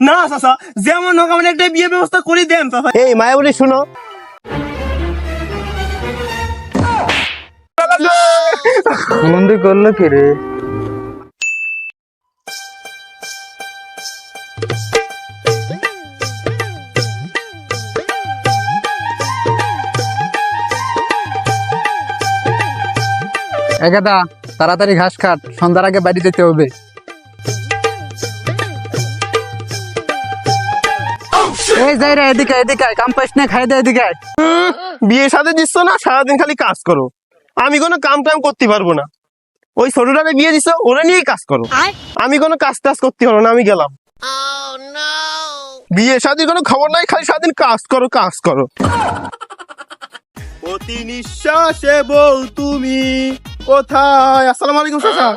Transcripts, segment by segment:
না চাচা, যেমন হোক আমার একটা বিয়ে ব্যবস্থা করে দেন চাচা। এই মায়াবতী শুনো, মন্দির করলো কি রে? একাদা তাড়াতাড়ি ঘাস কাট, সন্ধ্যার আগে বাড়ি যেতে হবে। এই যাই রে, এদিকে এদিকে আয়, কাম পাইস না, খাই দে, এদিকে আয়। বিয়ে সাথে দিচ্ছ না, সারাদিন খালি কাজ করো। আমি কোনো কাম টাম করতে পারবো না। ওই ছোটটারে বিয়ে দিছো, ওরা নিয়েই কাজ করো। আমি কোনো কাজ টাজ করতে পারবো না, আমি গেলাম। বিয়ে শাদী কোনো খবর নাই, খালি সারাদিন কাজ করো কাজ করো। অতি নিঃশ্বাসে বউ তুমি কোথায়? আসসালামু আলাইকুম চাচা।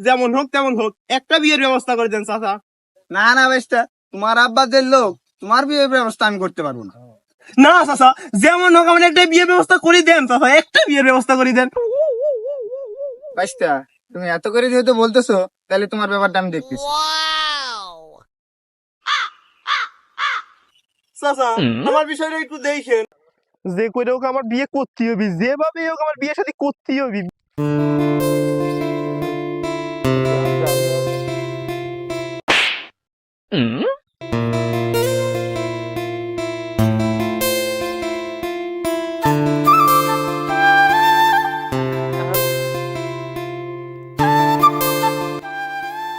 যেমন হোক তেমন হোক একটা বিয়ের ব্যবস্থা করে দেন চাচা। না না বেশটা, তোমার আব্বাদের লোক, তোমার বিয়ের ব্যবস্থা আমি করতে পারবো না। না চাচা, যেমন হোক আমার একটা বিয়ের ব্যবস্থা করে দেন চাচা, একটা বিয়ের ব্যবস্থা করে দেন। বেশটা, তুমি এত করে যেহেতু বলতেছো, তাহলে তোমার ব্যাপারটা আমি দেখতেছি। চাচা আমার বিষয়টা একটু দেখেন, যে করে হোক আমার বিয়ে করতে হবে, যেভাবে হোক আমার বিয়ে সাথে করতে হবে।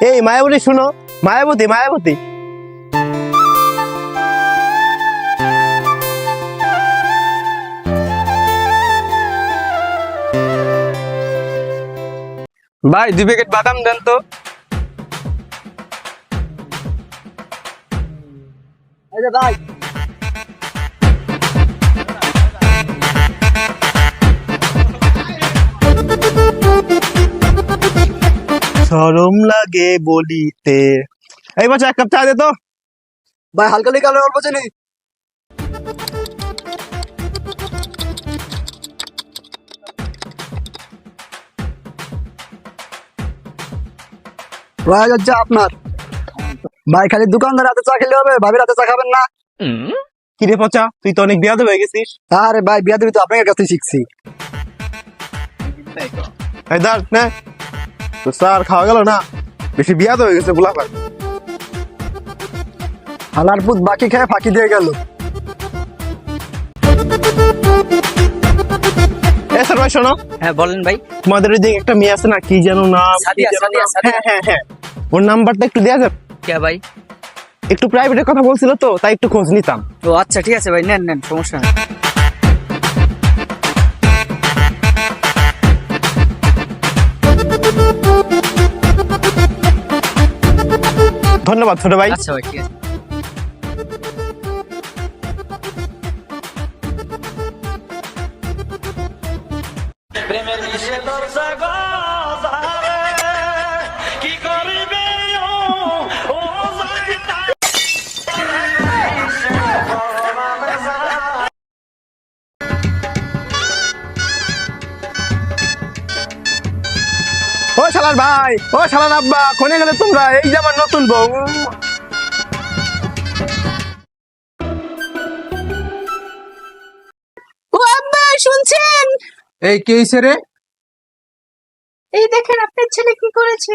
এই মায়াবতী শুনো, মায়াবতী মায়াবতী, ভাই 2 প্যাকেট বাদাম দেন তো। ভাই শরম লাগে বলিতে। এই বাচ্চা এক কাপ চা দে তো। ভাই হালকা লিখা অল্প চিনি। ভাই হচ্ছে আপনার। ভাই খালি দোকানদার হাতে চা খেলে হবে, ভাবির হাতে চা খাবেন না? কিরে পচা, তুই তো অনেক বেয়াদব হয়ে গেছিস। আরে ভাই বিয়া দিবি তো আপনার কাছে শিখছি। এই ধর নে, তো স্যার খাওয়া গেল না, বেশি বিয়াদব হয়ে গেছে বুলাফার। হালার পুত বাকি খেয়ে ফাঁকি দিয়ে গেল। এ স্যার ভাই শোনো। হ্যাঁ বলেন ভাই। তোমাদের ওই দিকে একটা মেয়ে আছে না, কি যেন নাম? সাদিয়া, সাদিয়া, সাদিয়া। হ্যাঁ হ্যাঁ হ্যাঁ, ওর নাম্বারটা একটু দেয়া যাবে? কে ভাই? একটু প্রাইভেটের কথা বলছিল তো, তাই একটু খোঁজ নিতাম। ও আচ্ছা ঠিক আছে ভাই, নেন নেন, সমস্যা নেই। ধন্যবাদ ছোট ভাই। আচ্ছা ভাই ঠিক আছে। ও শালার ভাই, ও শালার আব্বা, কোনে গেলে তোমরা? এই যে আমার নতুন বউ। ও আব্বা শুনছেন? এই কি হয়েছে রে? এই দেখেন আপনার ছেলে কি করেছে।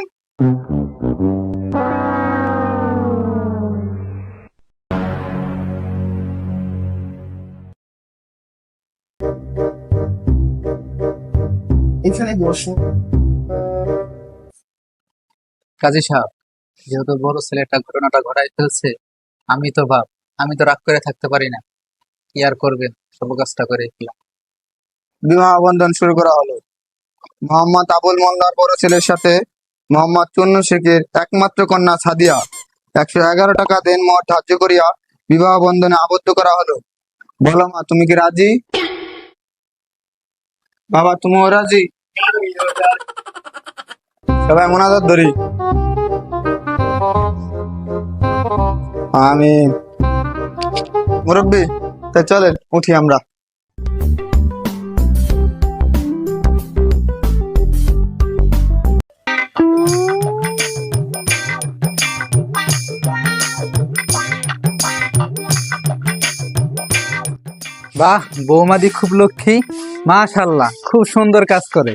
এখানে বসো। কাজী সাহেব, যেহেতু বড় ছেলেটা ঘটনাটা ঘটাই ফেলছে, আমি তো রাগ করে থাকতে পারি না। কি আর করবেন, সব কাজটা করে দিলাম। বিবাহ বন্ধন শুরু করা হলো মোহাম্মদ আবুল মোল্লার বড় ছেলের সাথে মোহাম্মদ চুন্নু শেখের একমাত্র কন্যা সাদিয়া 111 টাকা দেনমোহর ধার্য করিয়া বিবাহ বন্ধনে আবদ্ধ করা হলো। বলো মা, তুমি কি রাজি? বাবা তুমিও রাজি? সবাই মোনাজাত ধরি। আমিন। মুরব্বি, তাই চলেন উঠি আমরা। বাহ, বৌমাদি খুব লক্ষ্মী, মাশাআল্লাহ, খুব সুন্দর কাজ করে।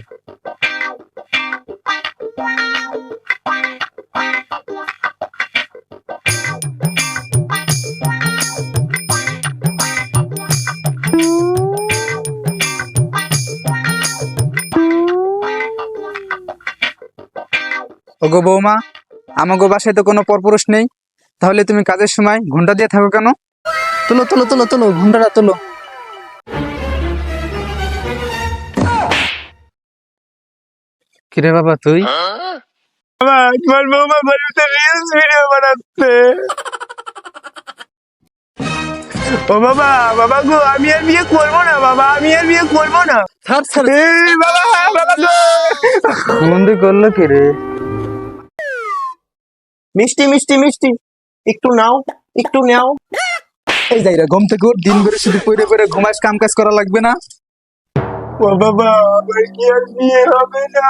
ওগো বৌমা, আমাগো বাসায় তো কোনো পরপুরুষ নেই, তাহলে তুমি কাজের সময় ঘন্টা দিয়ে থাকো কেন? তোলো তোলো তোলো তোলো, ঘন্টাটা তোলো। কিরে বাবা তুই? বাবা তোমার বৌমা বাড়িতে রিলস ভিডিও বানাচ্ছে। ও বাবা, বাবা গো আমি আর বিয়ে করবো না, বাবা আমি আর বিয়ে করবো না। ছাড় ছাড়। এই বাবা, বাবা গো। বন্দি করলো কি রে? মিষ্টি মিষ্টি মিষ্টি, একটু নাও, একটু নাও। এই যাই রে, ঘুম থেকে উঠ, দিন ভরে শুধু পড়ে পড়ে ঘুমাস, কাম কাজ করা লাগবে না? ও বাবা, আমার কি আর বিয়ে হবে না?